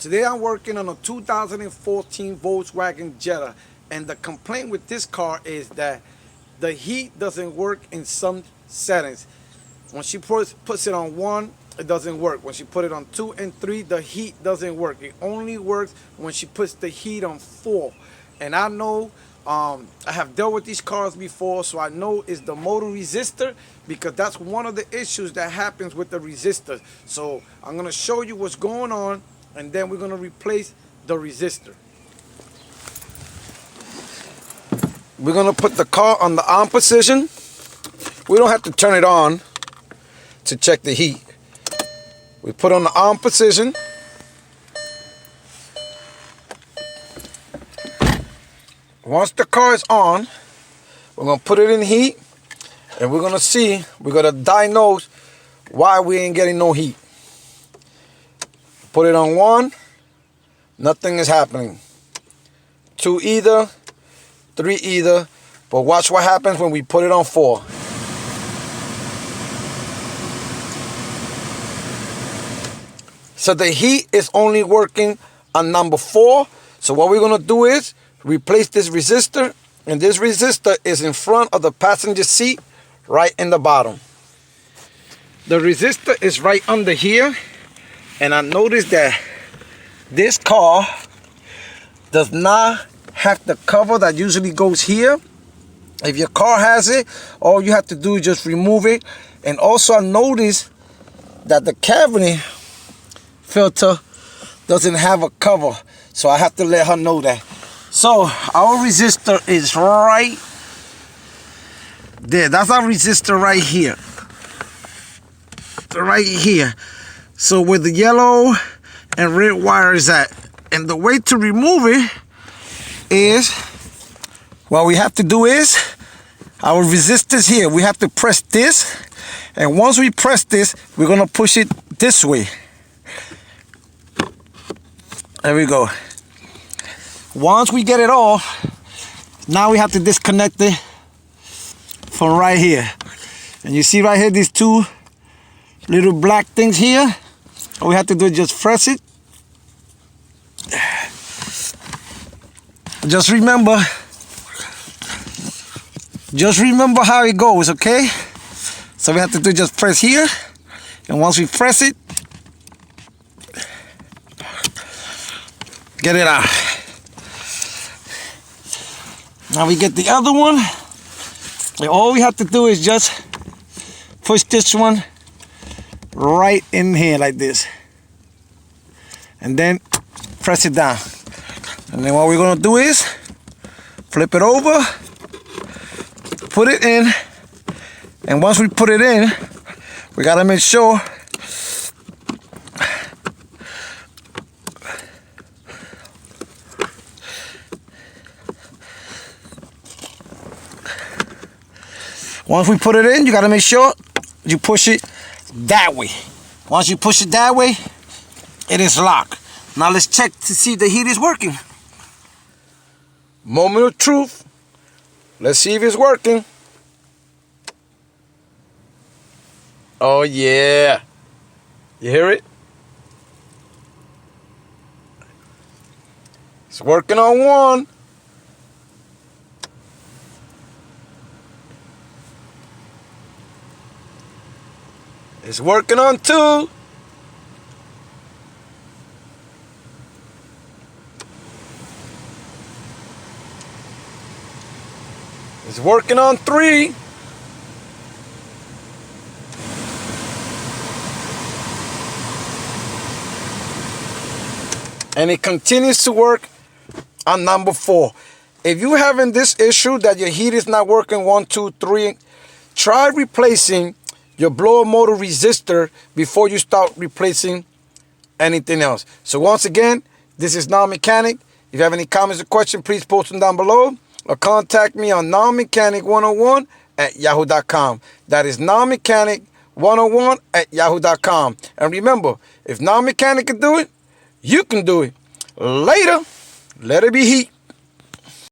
Today I'm working on a 2014 Volkswagen Jetta, and the complaint with this car is that the heat doesn't work in some settings. When she puts it on 1, it doesn't work. When she put it on 2 and 3, the heat doesn't work. It only works when she puts the heat on 4. And I know I have dealt with these cars before, so I know it's the motor resistor, because that's one of the issues that happens with the resistor. So I'm going to show you what's going on, and then we're going to replace the resistor. We're going to put the car on the on position. We don't have to turn it on to check the heat. We put on the on position. Once the car is on, we're going to put it in heat, and we're going to see, we're going to diagnose why we ain't getting no heat. Put it on 1, nothing is happening. 2 either, 3 either, but watch what happens when we put it on 4. So the heat is only working on number 4. So what we're going to do is replace this resistor, and this resistor is in front of the passenger seat, right in the bottom. The resistor is right under here, and I noticed that this car does not have the cover that usually goes here. If your car has it, all you have to do is just remove it. And also I noticed that the cavity filter doesn't have a cover, so I have to let her know that. So our resistor is right there. That's our resistor right here. Right here. So where the yellow and red wire is at. And the way to remove it is, what we have to do is, our resistors here, we have to press this. And once we press this, we're going to push it this way. There we go. Once we get it off, now we have to disconnect it from right here. And you see right here, these 2 little black things here. All we have to do is just press it. Just remember how it goes, okay? So we have to do just press here, and once we press it, get it out. Now we get the other one, and all we have to do is just push this one right in here like this, and then press it down. And then what we're going to do is flip it over, put it in, and once we put it in, we got to make sure once we put it in, you got to make sure you push it that way. Once you push it that way, it is locked. Now let's check to see if the heat is working. Moment of truth. Let's see if it's working. Oh yeah. You hear it? It's working on 1. It's working on 2. It's working on 3. And it continues to work on number 4. If you're having this issue that your heat is not working 1, 2, 3, try replacing your blower motor resistor before you start replacing anything else. So once again, this is Non-Mechanic. If you have any comments or questions, please post them down below, or contact me on nonmechanic101@yahoo.com. That is nonmechanic101@yahoo.com. And remember, if Non-Mechanic can do it, you can do it. Later, let it be heat.